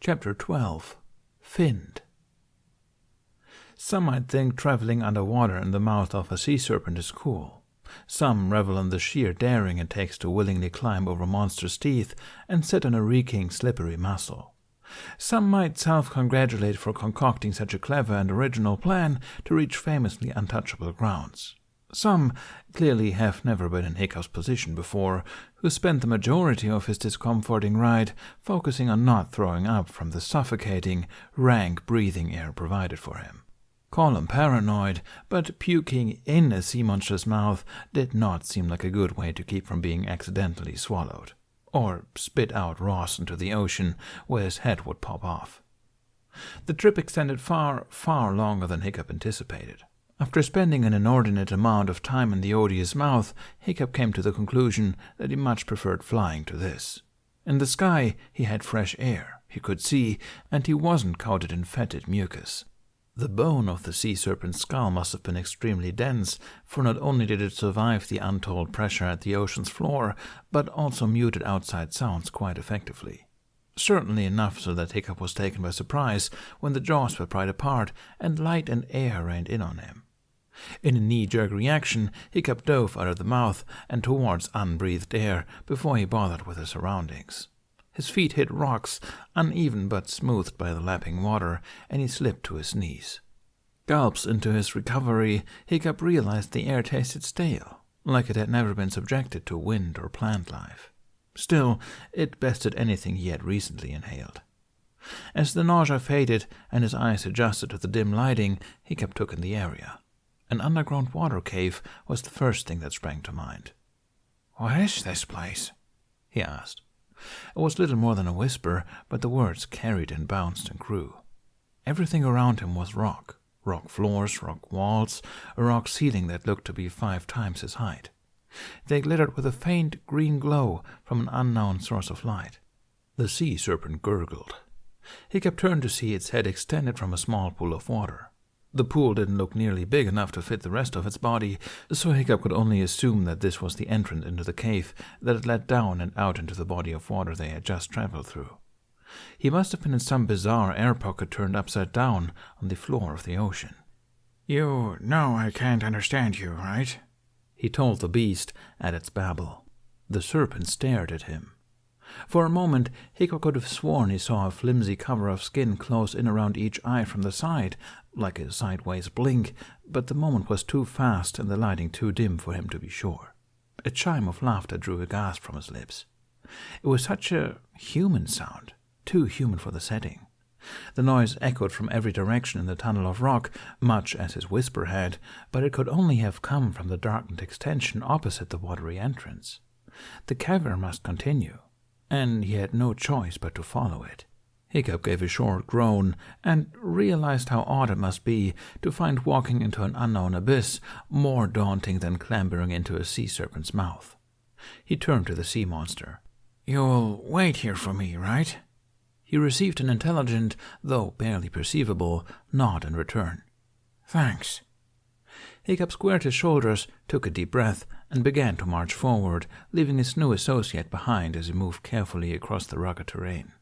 Chapter 12. Finned. Some might think traveling underwater in the mouth of a sea serpent is cool. Some revel in the sheer daring it takes to willingly climb over monsters' teeth and sit on a reeking, slippery mussel. Some might self-congratulate for concocting such a clever and original plan to reach famously untouchable grounds. Some clearly have never been in Hiccup's position before, who spent the majority of his discomforting ride focusing on not throwing up from the suffocating, rank breathing air provided for him. Call him paranoid, but puking in a sea monster's mouth did not seem like a good way to keep from being accidentally swallowed, or spit out raw into the ocean where his head would pop off. The trip extended far, far longer than Hiccup anticipated. After spending an inordinate amount of time in the odious mouth, Hiccup came to the conclusion that he much preferred flying to this. In the sky, he had fresh air, he could see, and he wasn't coated in fetid mucus. The bone of the sea serpent's skull must have been extremely dense, for not only did it survive the untold pressure at the ocean's floor, but also muted outside sounds quite effectively. Certainly enough so that Hiccup was taken by surprise when the jaws were pried apart and light and air rained in on him. In a knee-jerk reaction, Hiccup dove out of the mouth and towards unbreathed air before he bothered with his surroundings. His feet hit rocks, uneven but smoothed by the lapping water, and he slipped to his knees. Gulps into his recovery, Hiccup realized the air tasted stale, like it had never been subjected to wind or plant life. Still, it bested anything he had recently inhaled. As the nausea faded and his eyes adjusted to the dim lighting, Hiccup took in the area. An underground water cave was the first thing that sprang to mind. "What is this place?" he asked. It was little more than a whisper, but the words carried and bounced and grew. Everything around him was rock. Rock floors, rock walls, a rock ceiling that looked to be 5 times his height. They glittered with a faint green glow from an unknown source of light. The sea serpent gurgled. Hiccup turned to see its head extended from a small pool of water. The pool didn't look nearly big enough to fit the rest of its body, so Hiccup could only assume that this was the entrance into the cave that had led down and out into the body of water they had just traveled through. He must have been in some bizarre air pocket turned upside down on the floor of the ocean. "You know I can't understand you, right?" he told the beast at its babble. The serpent stared at him. For a moment, Hiccup could have sworn he saw a flimsy cover of skin close in around each eye from the side, like a sideways blink, but the moment was too fast and the lighting too dim for him to be sure. A chime of laughter drew a gasp from his lips. It was such a human sound, too human for the setting. The noise echoed from every direction in the tunnel of rock, much as his whisper had, but it could only have come from the darkened extension opposite the watery entrance. The cavern must continue, and he had no choice but to follow it. Hiccup gave a short groan and realized how odd it must be to find walking into an unknown abyss more daunting than clambering into a sea serpent's mouth. He turned to the sea monster. "You'll wait here for me, right?" He received an intelligent, though barely perceivable, nod in return. "Thanks." Hiccup squared his shoulders, took a deep breath, and began to march forward, leaving his new associate behind as he moved carefully across the rugged terrain.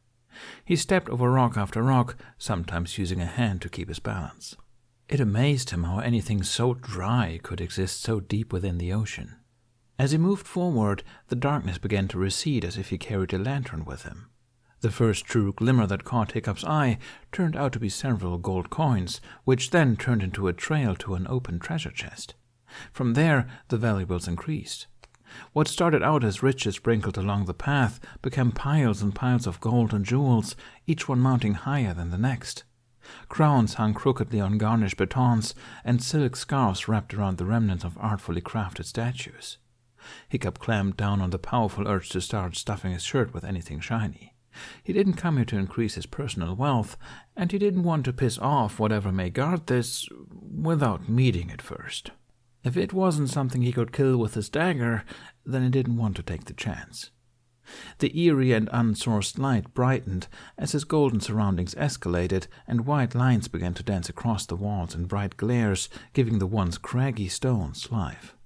He stepped over rock after rock, sometimes using a hand to keep his balance. It amazed him how anything so dry could exist so deep within the ocean. As he moved forward, the darkness began to recede as if he carried a lantern with him. The first true glimmer that caught Hiccup's eye turned out to be several gold coins, which then turned into a trail to an open treasure chest. From there, the valuables increased. What started out as riches sprinkled along the path became piles and piles of gold and jewels, each one mounting higher than the next. Crowns hung crookedly on garnished batons, and silk scarves wrapped around the remnants of artfully crafted statues. Hiccup clamped down on the powerful urge to start stuffing his shirt with anything shiny. He didn't come here to increase his personal wealth, and he didn't want to piss off whatever may guard this without meeting it first. If it wasn't something he could kill with his dagger, then he didn't want to take the chance. The eerie and unsourced light brightened as his golden surroundings escalated, and white lines began to dance across the walls in bright glares, giving the once craggy stones life.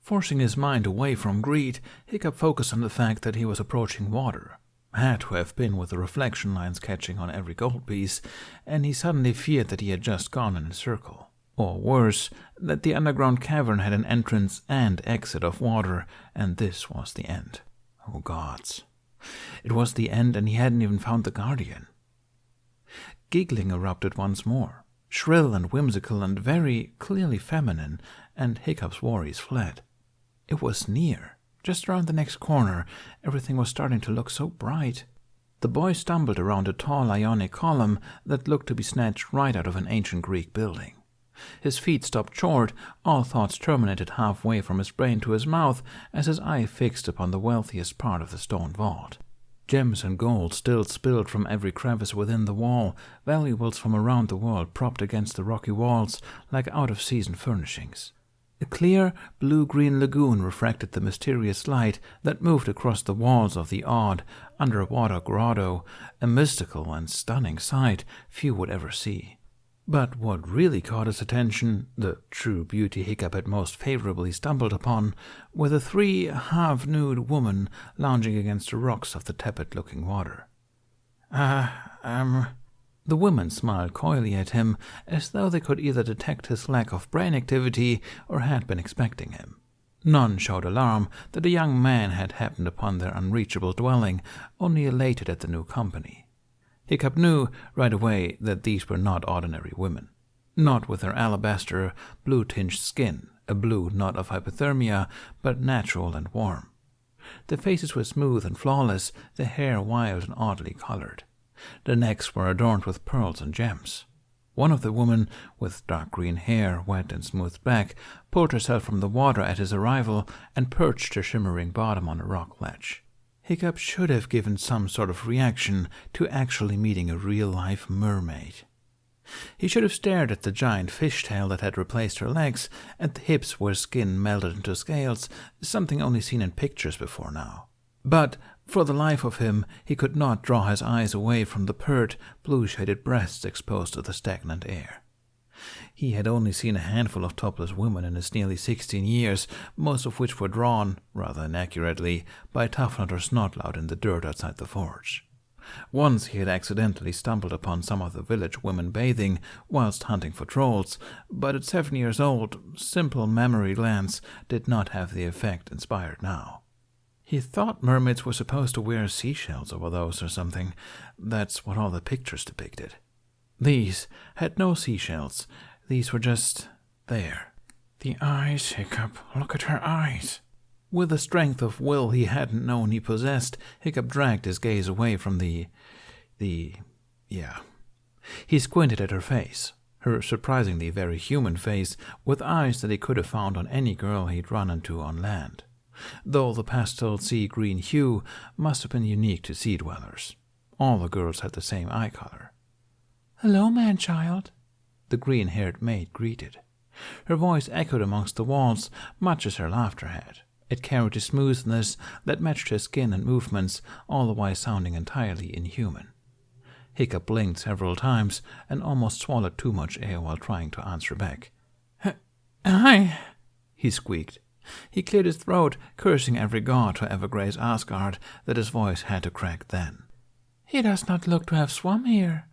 Forcing his mind away from greed, Hiccup focused on the fact that he was approaching water. had to have been with the reflection lines catching on every gold piece, and he suddenly feared that he had just gone in a circle. Or worse, that the underground cavern had an entrance and exit of water, and this was the end. Oh gods. It was the end, and he hadn't even found the guardian. Giggling erupted once more, shrill and whimsical and very clearly feminine, and Hiccup's worries fled. It was near. Just around the next corner, everything was starting to look so bright. The boy stumbled around a tall Ionic column that looked to be snatched right out of an ancient Greek building. His feet stopped short, all thoughts terminated halfway from his brain to his mouth as his eye fixed upon the wealthiest part of the stone vault. Gems and gold still spilled from every crevice within the wall, valuables from around the world propped against the rocky walls like out-of-season furnishings. A clear, blue-green lagoon refracted the mysterious light that moved across the walls of the odd, underwater grotto, a mystical and stunning sight few would ever see. But what really caught his attention, the true beauty Hiccup had most favorably stumbled upon, were the three half-nude women lounging against the rocks of the tepid-looking water. The women smiled coyly at him, as though they could either detect his lack of brain activity or had been expecting him. None showed alarm that a young man had happened upon their unreachable dwelling, only elated at the new company. Hiccup knew right away that these were not ordinary women. Not with their alabaster, blue-tinged skin, a blue not of hypothermia, but natural and warm. The faces were smooth and flawless, the hair wild and oddly colored. The necks were adorned with pearls and gems. One of the women, with dark green hair, wet and smoothed back, pulled herself from the water at his arrival and perched her shimmering bottom on a rock ledge. Hiccup should have given some sort of reaction to actually meeting a real-life mermaid. He should have stared at the giant fishtail that had replaced her legs, at the hips where skin melted into scales, something only seen in pictures before now. But for the life of him, he could not draw his eyes away from the pert, blue-shaded breasts exposed to the stagnant air. He had only seen a handful of topless women in his nearly 16 years, most of which were drawn, rather inaccurately, by Toughnut or Snotlout in the dirt outside the forge. Once he had accidentally stumbled upon some of the village women bathing whilst hunting for trolls, but at 7 years old, simple memory glance did not have the effect inspired now. He thought mermaids were supposed to wear seashells over those or something. That's what all the pictures depicted. These had no seashells. These were just there. The eyes, Hiccup. Look at her eyes. With the strength of will he hadn't known he possessed, Hiccup dragged his gaze away from He squinted at her face, her surprisingly very human face, with eyes that he could have found on any girl he'd run into on land, though the pastel sea-green hue must have been unique to sea-dwellers. All the girls had the same eye color. "Hello, man-child," the green-haired maid greeted. Her voice echoed amongst the walls, much as her laughter had. It carried a smoothness that matched her skin and movements, all the while sounding entirely inhuman. Hiccup blinked several times and almost swallowed too much air while trying to answer back. "Hi," he squeaked. He cleared his throat, cursing every god to ever grace Asgard, that his voice had to crack then. "He does not look to have swum here,"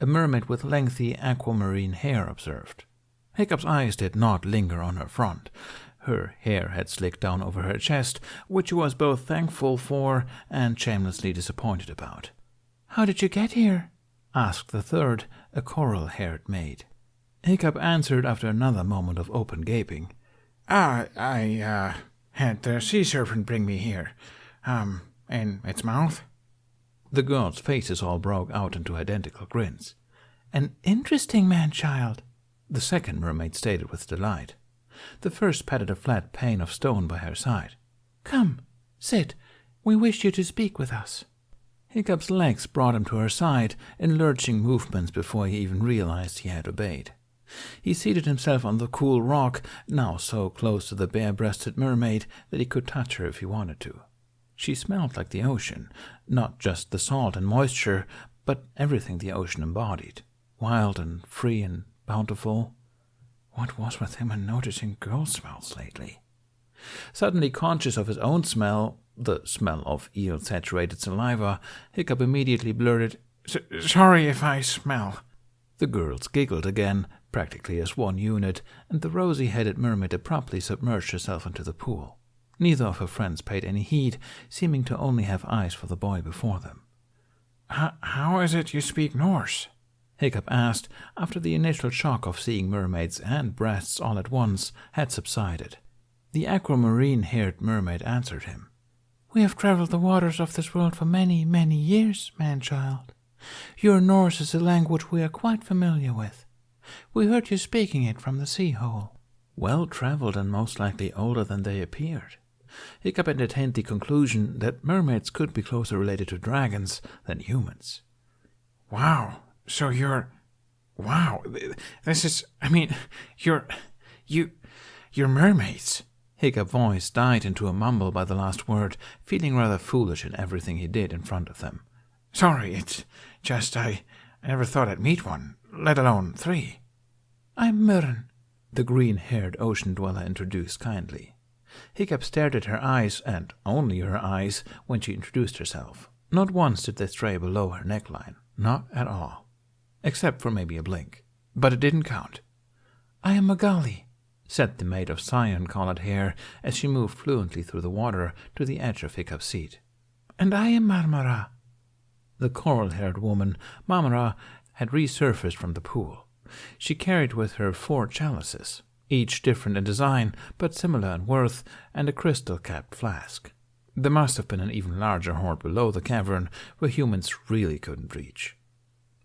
a mermaid with lengthy aquamarine hair observed. Hiccup's eyes did not linger on her front. Her hair had slicked down over her chest, which he was both thankful for and shamelessly disappointed about. "How did you get here?" asked the third, a coral-haired maid. Hiccup answered after another moment of open gaping. I had the sea serpent bring me here. In its mouth." The girls' faces all broke out into identical grins. "An interesting man-child," the second mermaid stated with delight. The first patted a flat pane of stone by her side. "Come, sit. We wish you to speak with us." Hiccup's legs brought him to her side in lurching movements before he even realized he had obeyed. He seated himself on the cool rock, now so close to the bare-breasted mermaid that he could touch her if he wanted to. She smelled like the ocean, not just the salt and moisture, but everything the ocean embodied, wild and free and bountiful. What was with him and noticing girl smells lately? Suddenly conscious of his own smell, the smell of eel-saturated saliva, Hiccup immediately blurted, "Sorry if I smell." The girls giggled again, practically as one unit, and the rosy-headed mermaid abruptly submerged herself into the pool. Neither of her friends paid any heed, seeming to only have eyes for the boy before them. How is it you speak Norse?" Hiccup asked, after the initial shock of seeing mermaids and breasts all at once had subsided. The aquamarine-haired mermaid answered him. "We have traveled the waters of this world for many, many years, man-child. Your Norse is a language we are quite familiar with. We heard you speaking it from the sea-hole." Well-traveled and most likely older than they appeared. Hiccup entertained the conclusion that mermaids could be closer related to dragons than humans. "Wow, so wow, this is, you're mermaids." Hiccup's voice died into a mumble by the last word, feeling rather foolish in everything he did in front of them. "Sorry, it's just I never thought I'd meet one, let alone 3. "I'm Myrn," the green-haired ocean dweller introduced kindly. Hiccup stared at her eyes, and only her eyes, when she introduced herself. Not once did they stray below her neckline, not at all. Except for maybe a blink. But it didn't count. "I am Magali," said the maid of cyan-colored hair as she moved fluently through the water to the edge of Hiccup's seat. "And I am Marmara." The coral-haired woman, Marmara, had resurfaced from the pool. She carried with her 4 chalices, each different in design but similar in worth, and a crystal-capped flask. There must have been an even larger hoard below the cavern where humans really couldn't reach.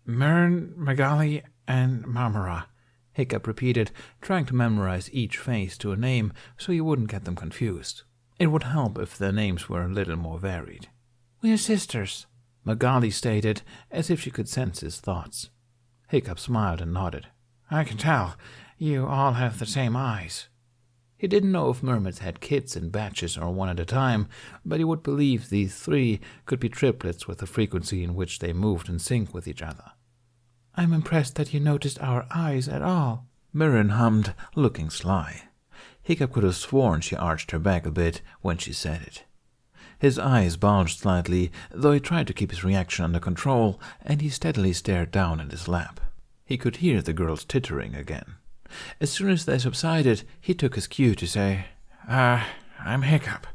"Myrn, Magali, and Marmara," Hiccup repeated, trying to memorize each face to a name so he wouldn't get them confused. It would help if their names were a little more varied. "We're sisters," Magali stated, as if she could sense his thoughts. Hiccup smiled and nodded. "I can tell. You all have the same eyes." He didn't know if mermaids had kids in batches or one at a time, but he would believe these 3 could be triplets with the frequency in which they moved in sync with each other. "I'm impressed that you noticed our eyes at all," Myrn hummed, looking sly. Hiccup could have sworn she arched her back a bit when she said it. His eyes bulged slightly, though he tried to keep his reaction under control, and he steadily stared down at his lap. He could hear the girls tittering again. As soon as they subsided, he took his cue to say, "I'm Hiccup."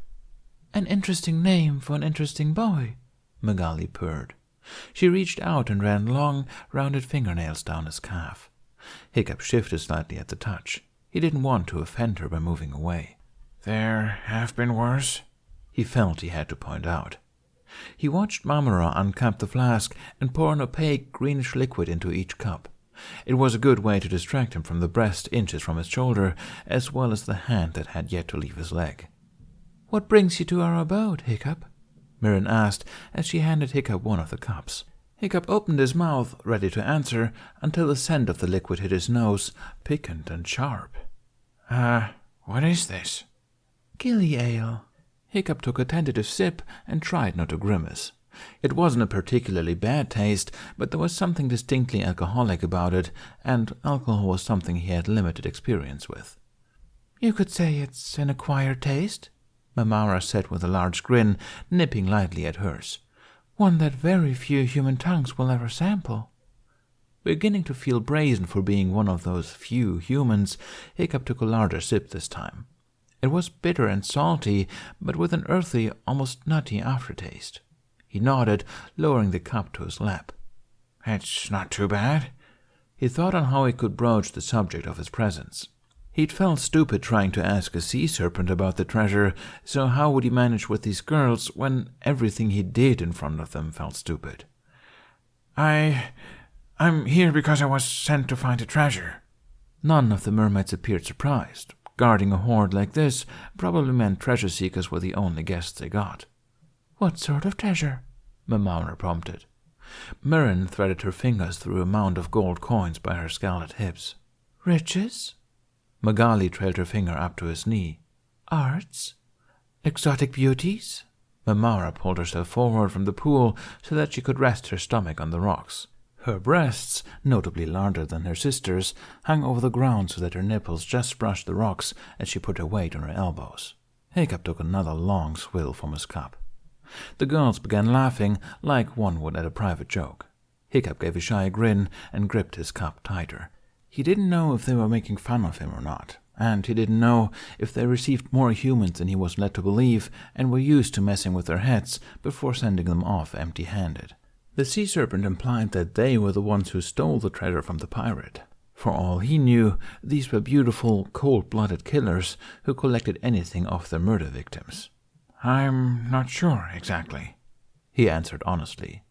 "An interesting name for an interesting boy," Magali purred. She reached out and ran long, rounded fingernails down his calf. Hiccup shifted slightly at the touch. He didn't want to offend her by moving away. "There have been worse," he felt he had to point out. He watched Marmara uncap the flask and pour an opaque, greenish liquid into each cup. It was a good way to distract him from the breast inches from his shoulder, as well as the hand that had yet to leave his leg. "What brings you to our abode, Hiccup?" Myrn asked as she handed Hiccup one of the cups. Hiccup opened his mouth, ready to answer, until the scent of the liquid hit his nose, piquant and sharp. What is this?" "Gilly ale." Hiccup took a tentative sip and tried not to grimace. It wasn't a particularly bad taste, but there was something distinctly alcoholic about it, and alcohol was something he had limited experience with. "You could say it's an acquired taste," Marmara said with a large grin, nipping lightly at hers. "One that very few human tongues will ever sample." Beginning to feel brazen for being one of those few humans, Hiccup took a larger sip this time. It was bitter and salty, but with an earthy, almost nutty aftertaste. He nodded, lowering the cup to his lap. "It's not too bad." He thought on how he could broach the subject of his presence. He'd felt stupid trying to ask a sea serpent about the treasure, so how would he manage with these girls when everything he did in front of them felt stupid? I'm here because I was sent to find a treasure." None of the mermaids appeared surprised. Guarding a hoard like this probably meant treasure seekers were the only guests they got. "What sort of treasure?" Marmara prompted. Myrn threaded her fingers through a mound of gold coins by her scalded hips. "Riches?" Magali trailed her finger up to his knee. "Arts? Exotic beauties?" Marmara pulled herself forward from the pool so that she could rest her stomach on the rocks. Her breasts, notably larger than her sister's, hung over the ground so that her nipples just brushed the rocks as she put her weight on her elbows. Hiccup took another long swill from his cup. The girls began laughing like one would at a private joke. Hiccup gave a shy grin and gripped his cup tighter. He didn't know if they were making fun of him or not, and he didn't know if they received more humans than he was led to believe and were used to messing with their heads before sending them off empty-handed. The sea serpent implied that they were the ones who stole the treasure from the pirate. For all he knew, these were beautiful, cold-blooded killers who collected anything off their murder victims. "I'm not sure exactly," he answered honestly.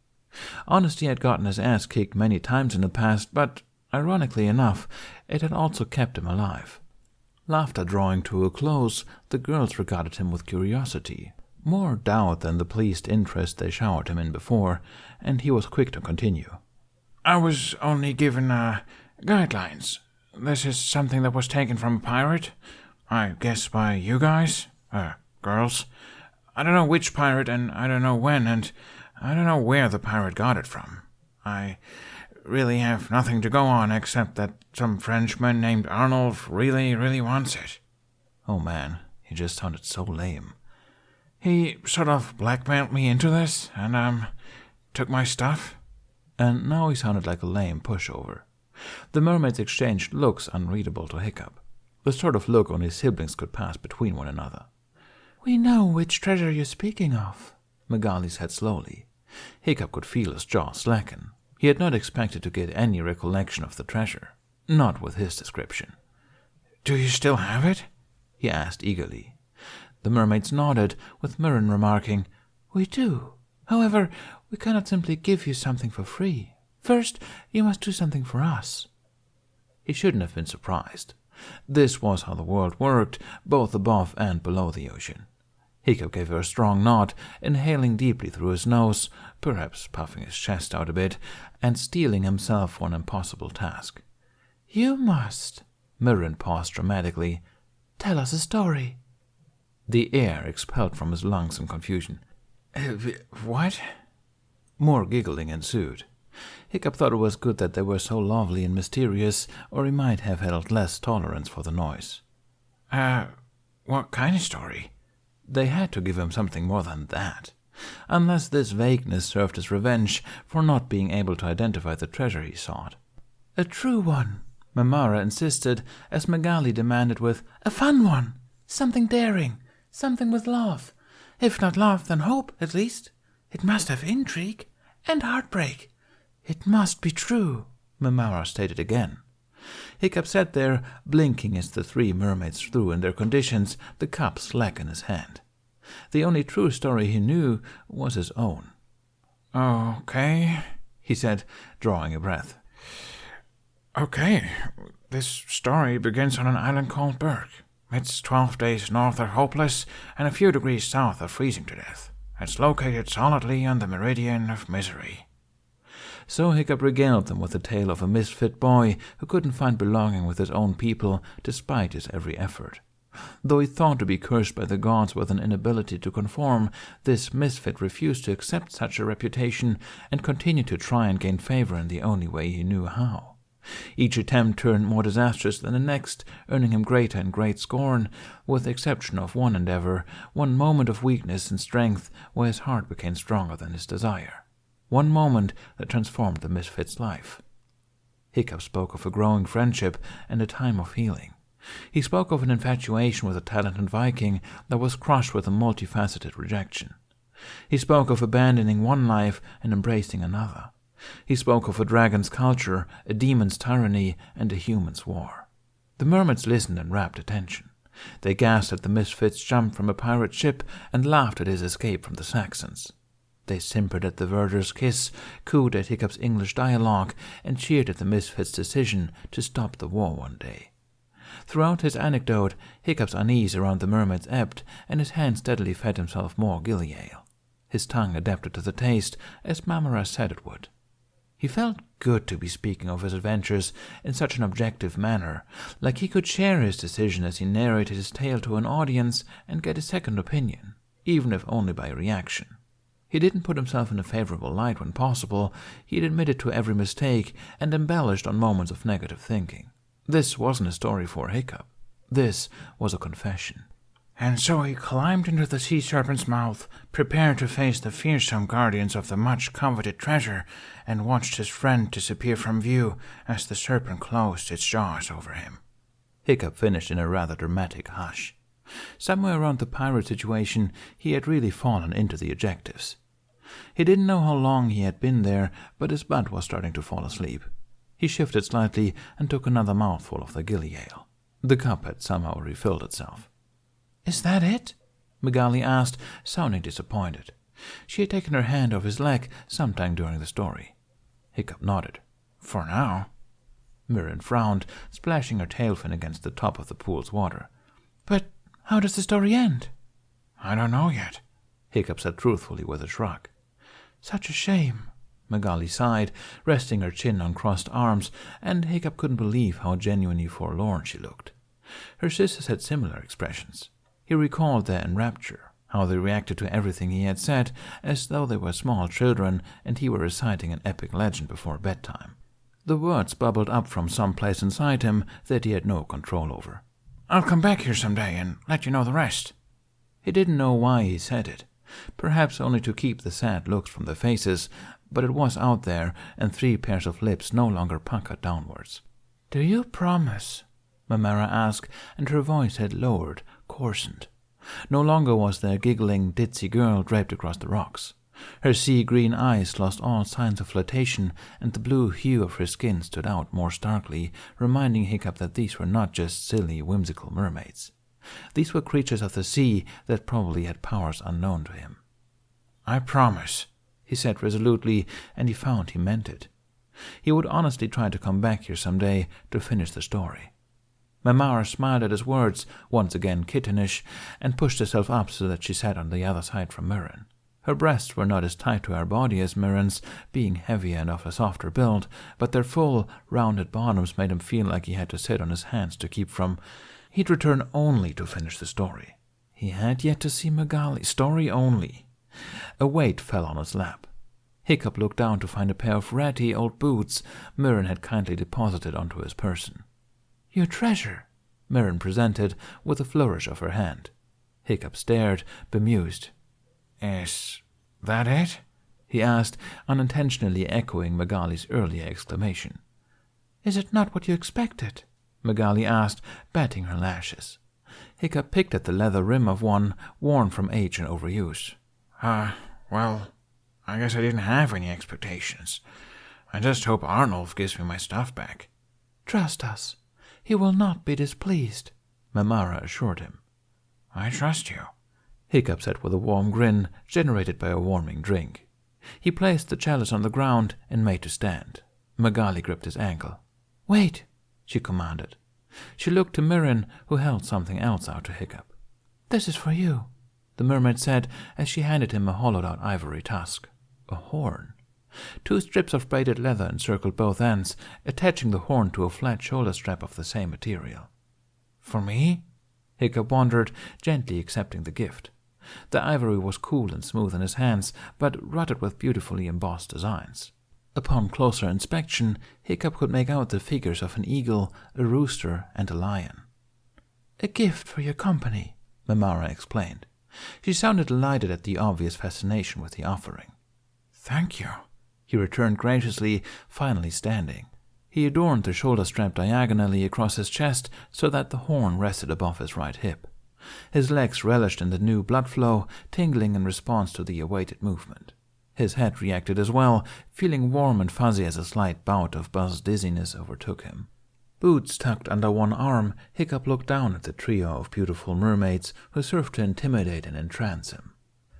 Honesty had gotten his ass kicked many times in the past, but, ironically enough, it had also kept him alive. Laughter drawing to a close, the girls regarded him with curiosity, more doubt than the pleased interest they showered him in before, and he was quick to continue. "I was only given, guidelines. This is something that was taken from a pirate, I guess by you guys, girls. I don't know which pirate, and I don't know when, and I don't know where the pirate got it from. I really have nothing to go on except that some Frenchman named Arnold really wants it." Oh man, he just sounded so lame. "He sort of blackmailed me into this, and, took my stuff." And now he sounded like a lame pushover. The mermaids exchanged looks unreadable to Hiccup, the sort of look only siblings could pass between one another. "We know which treasure you're speaking of," Magali said slowly. Hiccup could feel his jaw slacken. He had not expected to get any recollection of the treasure, not with his description. "Do you still have it?" he asked eagerly. The mermaids nodded, with Mirren remarking, "We do. However, we cannot simply give you something for free. First, you must do something for us." He shouldn't have been surprised. This was how the world worked, both above and below the ocean. Hiccup gave her a strong nod, inhaling deeply through his nose, perhaps puffing his chest out a bit, and steeling himself for an impossible task. "You must," Mirren paused dramatically, "tell us a story." The air expelled from his lungs in confusion. What?" More giggling ensued. Hiccup thought it was good that they were so lovely and mysterious, or he might have held less tolerance for the noise. What kind of story?" They had to give him something more than that, unless this vagueness served as revenge for not being able to identify the treasure he sought. "A true one," Mamara insisted, as Magali demanded with, "A fun one, something daring, something with love. If not love, then hope, at least. It must have intrigue and heartbreak. It must be true," Mamara stated again. Hiccup sat there, blinking as the three mermaids threw in their conditions, the cup slack in his hand. The only true story he knew was his own. "Okay," he said, drawing a breath. "Okay, this story begins on an island called Berg. It's 12 days north of Hopeless and a few degrees south of freezing to death. It's located solidly on the meridian of misery." So Hiccup regaled them with the tale of a misfit boy who couldn't find belonging with his own people despite his every effort. Though he thought to be cursed by the gods with an inability to conform, this misfit refused to accept such a reputation and continued to try and gain favor in the only way he knew how. Each attempt turned more disastrous than the next, earning him greater and great scorn, with the exception of one endeavor, one moment of weakness and strength where his heart became stronger than his desire. One moment that transformed the misfit's life. Hiccup spoke of a growing friendship and a time of healing. He spoke of an infatuation with a talented Viking that was crushed with a multifaceted rejection. He spoke of abandoning one life and embracing another. He spoke of a dragon's culture, a demon's tyranny, and a human's war. The mermaids listened in rapt attention. They gasped at the misfit's jump from a pirate ship and laughed at his escape from the Saxons. They simpered at the verger's kiss, cooed at Hiccup's English dialogue, and cheered at the misfit's decision to stop the war one day. Throughout his anecdote, Hiccup's unease around the mermaids ebbed, and his hand steadily fed himself more gilly ale. His tongue adapted to the taste, as Mamara said it would. He felt good to be speaking of his adventures in such an objective manner, like he could share his decision as he narrated his tale to an audience and get a second opinion, even if only by reaction. He didn't put himself in a favorable light when possible. He had admitted to every mistake and embellished on moments of negative thinking. This wasn't a story for Hiccup. This was a confession. And so he climbed into the sea serpent's mouth, prepared to face the fearsome guardians of the much-coveted treasure, and watched his friend disappear from view as the serpent closed its jaws over him. Hiccup finished in a rather dramatic hush. Somewhere around the pirate situation, he had really fallen into the adjectives. He didn't know how long he had been there, but his butt was starting to fall asleep. He shifted slightly and took another mouthful of the gilly ale. The cup had somehow refilled itself. "Is that it?" Magali asked, sounding disappointed. She had taken her hand off his leg sometime during the story. Hiccup nodded. "For now." Mirren frowned, splashing her tail fin against the top of the pool's water. "But how does the story end?" "I don't know yet," Hiccup said truthfully with a shrug. "Such a shame," Magali sighed, resting her chin on crossed arms, and Hiccup couldn't believe how genuinely forlorn she looked. Her sisters had similar expressions. He recalled their enrapture, how they reacted to everything he had said, as though they were small children and he were reciting an epic legend before bedtime. The words bubbled up from some place inside him that he had no control over. "I'll come back here someday and let you know the rest." He didn't know why he said it, perhaps only to keep the sad looks from their faces, but it was out there, and 3 pairs of lips no longer puckered downwards. "Do you promise?" Mamara asked, and her voice had lowered, coarsened. No longer was there giggling, ditzy girl draped across the rocks. Her sea-green eyes lost all signs of flirtation, and the blue hue of her skin stood out more starkly, reminding Hiccup that these were not just silly, whimsical mermaids. These were creatures of the sea that probably had powers unknown to him. "I promise," he said resolutely, and he found he meant it. He would honestly try to come back here someday to finish the story. Mamara smiled at his words, once again kittenish, and pushed herself up so that she sat on the other side from Mirren. Her breasts were not as tight to her body as Mirren's, being heavier and of a softer build, but their full, rounded bottoms made him feel like he had to sit on his hands to keep from... He'd return only to finish the story. He had yet to see Magali. Story only. A weight fell on his lap. Hiccup looked down to find a pair of ratty old boots Mirren had kindly deposited onto his person. "Your treasure," Mirren presented with a flourish of her hand. Hiccup stared, bemused. "Is that it?" he asked, unintentionally echoing Magali's earlier exclamation. "Is it not what you expected?" Magali asked, batting her lashes. Hiccup picked at the leather rim of one, worn from age and overuse. Well, I guess I didn't have any expectations. I just hope Arnulf gives me my stuff back." "Trust us. He will not be displeased," Mamara assured him. "I trust you," Hiccup said with a warm grin generated by a warming drink. He placed the chalice on the ground and made to stand. Magali gripped his ankle. "Wait," she commanded. She looked to Mirren, who held something else out to Hiccup. "This is for you," the mermaid said as she handed him a hollowed-out ivory tusk. A horn. 2 strips of braided leather encircled both ends, attaching the horn to a flat shoulder strap of the same material. "For me?" Hiccup wondered, gently accepting the gift. The ivory was cool and smooth in his hands, but rutted with beautifully embossed designs. Upon closer inspection, Hiccup could make out the figures of an eagle, a rooster, and a lion. "A gift for your company," Mamara explained. She sounded delighted at the obvious fascination with the offering. "Thank you," he returned graciously, finally standing. He adorned the shoulder strap diagonally across his chest so that the horn rested above his right hip. His legs relished in the new blood flow, tingling in response to the awaited movement. His head reacted as well, feeling warm and fuzzy as a slight bout of buzz dizziness overtook him. Boots tucked under one arm, Hiccup looked down at the trio of beautiful mermaids who served to intimidate and entrance him.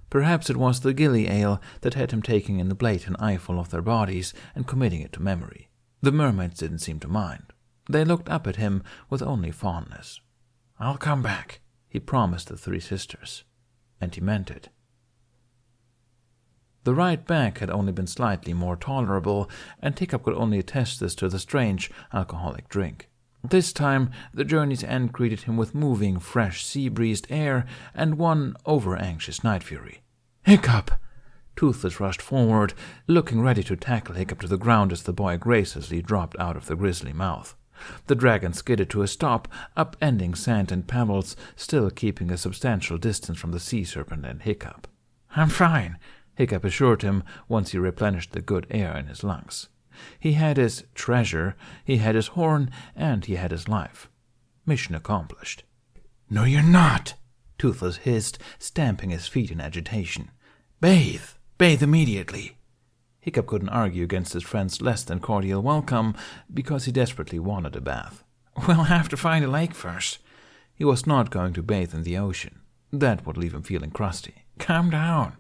Perhaps it was the gilly ale that had him taking in a blatant eyeful of their bodies and committing it to memory. The mermaids didn't seem to mind. They looked up at him with only fondness. "I'll come back," he promised the 3 sisters. And he meant it. The ride back had only been slightly more tolerable, and Hiccup could only attest this to the strange, alcoholic drink. This time, the journey's end greeted him with moving, fresh, sea-breezed air and one over-anxious night fury. "Hiccup!" Toothless rushed forward, looking ready to tackle Hiccup to the ground as the boy graciously dropped out of the grisly mouth. The dragon skidded to a stop, upending sand and pebbles, still keeping a substantial distance from the sea serpent and Hiccup. "I'm fine," Hiccup assured him once he replenished the good air in his lungs. He had his treasure, he had his horn, and he had his life. Mission accomplished. "No, you're not," Toothless hissed, stamping his feet in agitation. "Bathe! Bathe immediately!" Hiccup couldn't argue against his friend's less than cordial welcome, because he desperately wanted a bath. "We'll have to find a lake first." He was not going to bathe in the ocean. That would leave him feeling crusty. "Calm down.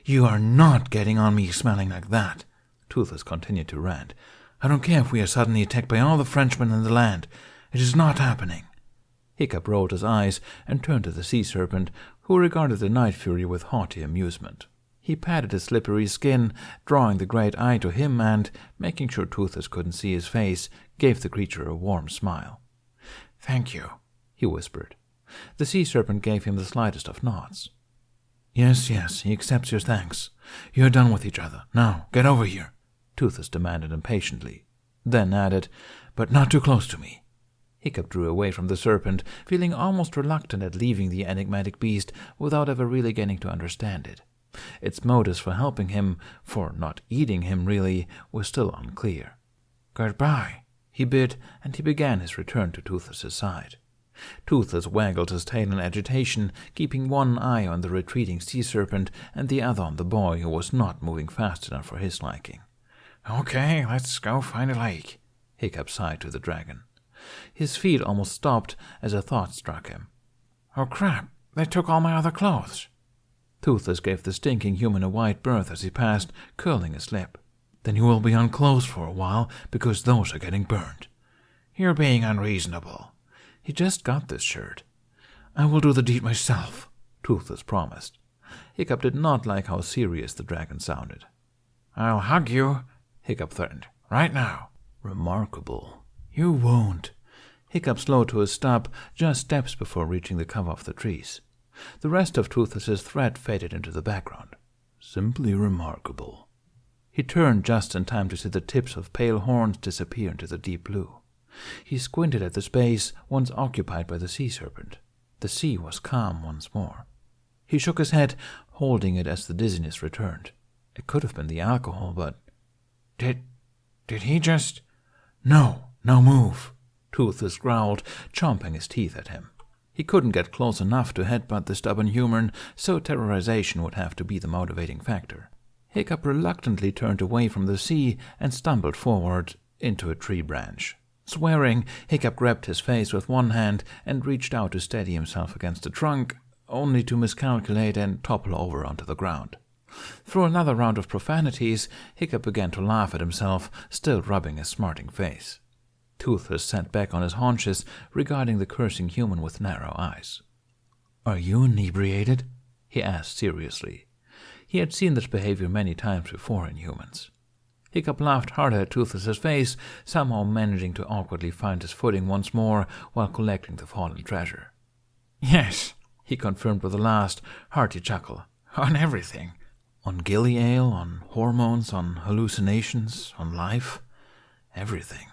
You are not getting on me smelling like that," Toothless continued to rant. "I don't care if we are suddenly attacked by all the Frenchmen in the land. It is not happening." Hiccup rolled his eyes and turned to the sea serpent, who regarded the night fury with haughty amusement. He patted his slippery skin, drawing the great eye to him and, making sure Toothless couldn't see his face, gave the creature a warm smile. "Thank you," he whispered. The sea serpent gave him the slightest of nods. Yes, he accepts your thanks. You're done with each other. Now, get over here," Toothless demanded impatiently. Then added, "But not too close to me." Hiccup drew away from the serpent, feeling almost reluctant at leaving the enigmatic beast without ever really getting to understand it. Its motives for helping him, for not eating him really, were still unclear. "Goodbye," he bid, and he began his return to Toothless's side. Toothless waggled his tail in agitation, keeping one eye on the retreating sea serpent and the other on the boy who was not moving fast enough for his liking. "Okay, let's go find a lake," Hiccup sighed to the dragon. His feet almost stopped as a thought struck him. "Oh crap, they took all my other clothes." Toothless gave the stinking human a wide berth as he passed, curling his lip. "Then you will be unclothed for a while, because those are getting burned." "You're being unreasonable. He just got this shirt." "I will do the deed myself," Toothless promised. Hiccup did not like how serious the dragon sounded. "I'll hug you," Hiccup threatened. "Right now." Remarkable. "You won't." Hiccup slowed to a stop just steps before reaching the cover of the trees. The rest of Toothless's threat faded into the background. Simply remarkable. He turned just in time to see the tips of pale horns disappear into the deep blue. He squinted at the space once occupied by the sea serpent. The sea was calm once more. He shook his head, holding it as the dizziness returned. It could have been the alcohol, but... Did he just... "No, move," Toothless growled, chomping his teeth at him. He couldn't get close enough to headbutt the stubborn human, so terrorization would have to be the motivating factor. Hiccup reluctantly turned away from the sea and stumbled forward into a tree branch. Swearing, Hiccup grabbed his face with one hand and reached out to steady himself against the trunk, only to miscalculate and topple over onto the ground. Through another round of profanities, Hiccup began to laugh at himself, still rubbing his smarting face. Toothless sat back on his haunches, regarding the cursing human with narrow eyes. "Are you inebriated?" he asked seriously. He had seen this behavior many times before in humans. Hiccup laughed harder at Toothless's face, somehow managing to awkwardly find his footing once more while collecting the fallen treasure. "Yes," he confirmed with a last, hearty chuckle. "On everything. On gilly ale, on hormones, on hallucinations, on life. Everything."